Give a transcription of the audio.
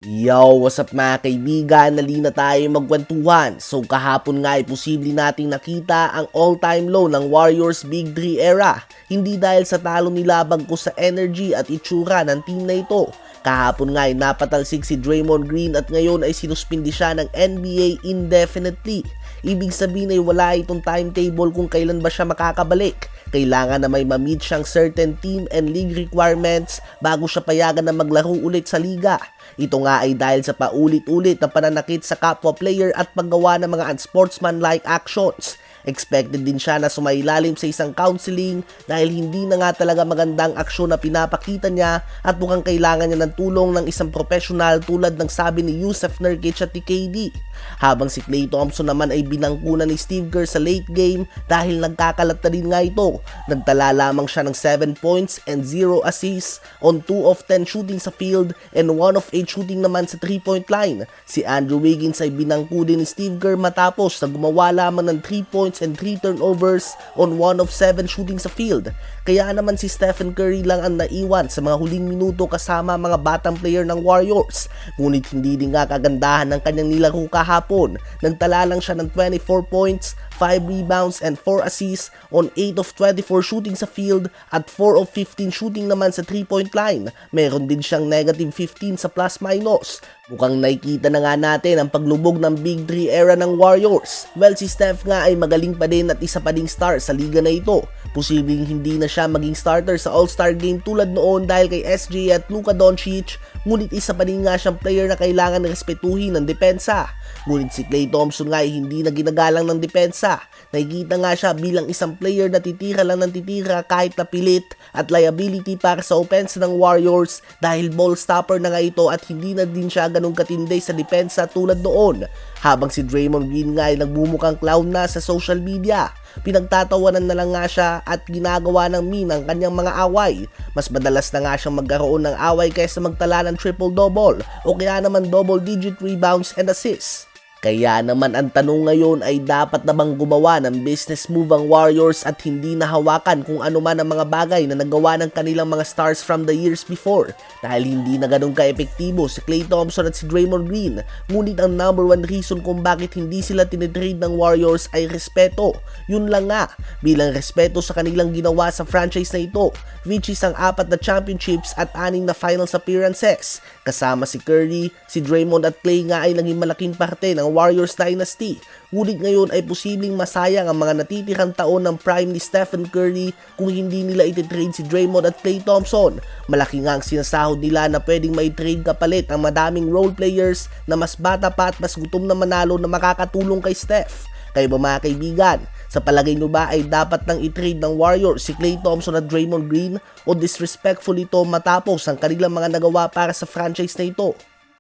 Yo, what's up mga kaibigan? Nalina tayo magkwentuhan. So kahapon nga ay posible nating nakita ang all-time low ng Warriors Big 3 era. Hindi dahil sa talo nila bagkus sa energy at itsura ng team na ito. Kahapon nga ay napatalsik si Draymond Green at ngayon ay sinuspindi siya ng NBA indefinitely. Ibig sabihin ay wala itong timetable kung kailan ba siya makakabalik. Kailangan na may ma-meet siyang certain team and league requirements bago siya payagan na maglaro ulit sa liga. Ito nga ay dahil sa paulit-ulit na pananakit sa kapwa player at paggawa ng mga unsportsmanlike actions. Expected din siya na sumailalim sa isang counseling dahil hindi na nga talaga magandang aksyon na pinapakita niya at mukhang kailangan niya ng tulong ng isang professional tulad ng sabi ni Jusuf Nurkic at ni KD. Habang si Klay Thompson naman ay binangkunan ni Steve Kerr sa late game dahil nagkakalat na rin nga ito. Nagtala lamang siya ng 7 points and 0 assists on 2 of 10 shooting sa field and 1 of 8 shooting naman sa 3-point line. Si Andrew Wiggins ay binangku din ni Steve Kerr matapos na gumawa lamang ng 3 points and 3 turnovers on 1 of 7 shooting sa field. Kaya naman si Stephen Curry lang ang naiwan sa mga huling minuto kasama mga batang player ng Warriors. Ngunit hindi din nga kagandahan ng kanyang nilaro kahapon. Nagtala lang siya ng 24 points, 5 rebounds and 4 assists on 8 of 24 shooting sa field at 4 of 15 shooting naman sa 3-point line. Meron din siyang negative 15 sa plus-minus. Mukhang nakikita na nga natin ang paglubog ng Big 3 era ng Warriors. Well, si Steph nga ay magaling pa din at isa pa ding star sa liga na ito. Posibleng hindi na siya maging starter sa All-Star Game tulad noon dahil kay SJ at Luka Doncic, ngunit isa pa din nga siyang player na kailangan respetuhin ng depensa. Ngunit si Klay Thompson nga ay hindi na ginagalang ng depensa. Nakikita nga siya bilang isang player na titira lang ng titira kahit napilit at liability para sa offense ng Warriors dahil ball stopper na nga ito at hindi na din siya ganun katindi sa depensa tulad noon. Habang si Draymond Green nga ay nagmumukhang clown na sa social media. Pinagtatawanan na lang nga siya at ginagawa ng meme ang kanyang mga away. Mas madalas na nga siyang magkaroon ng away kaysa magtala ng triple-double o kaya naman double-digit rebounds and assists. Kaya naman ang tanong ngayon ay dapat na bang gumawa ng business move ang Warriors at hindi nahawakan kung ano man ang mga bagay na nagawa ng kanilang mga stars from the years before dahil hindi na ganun ka-epektibo si Klay Thompson at si Draymond Green. Ngunit ang number one reason kung bakit hindi sila tinitrade ng Warriors ay respeto. Yun lang nga, bilang respeto sa kanilang ginawa sa franchise na ito, which is ang 4 na championships at 6 na finals appearances. Kasama si Curry, si Draymond at Klay nga ay naging malaking parte ng Warriors Dynasty. Ngunit ngayon ay posibleng masayang ang mga natitirang taon ng prime ni Stephen Curry kung hindi nila ititrade si Draymond at Klay Thompson. Malaki nga ang sinasahod nila na pwedeng mai-trade kapalit ang madaming role players na mas bata pa at mas gutom na manalo na makakatulong kay Steph. Kayo ba mga kaibigan? Sa palagay nyo ba ay dapat nang i-trade ng Warriors si Klay Thompson at Draymond Green o disrespectful ito matapos ang kanilang mga nagawa para sa franchise na ito?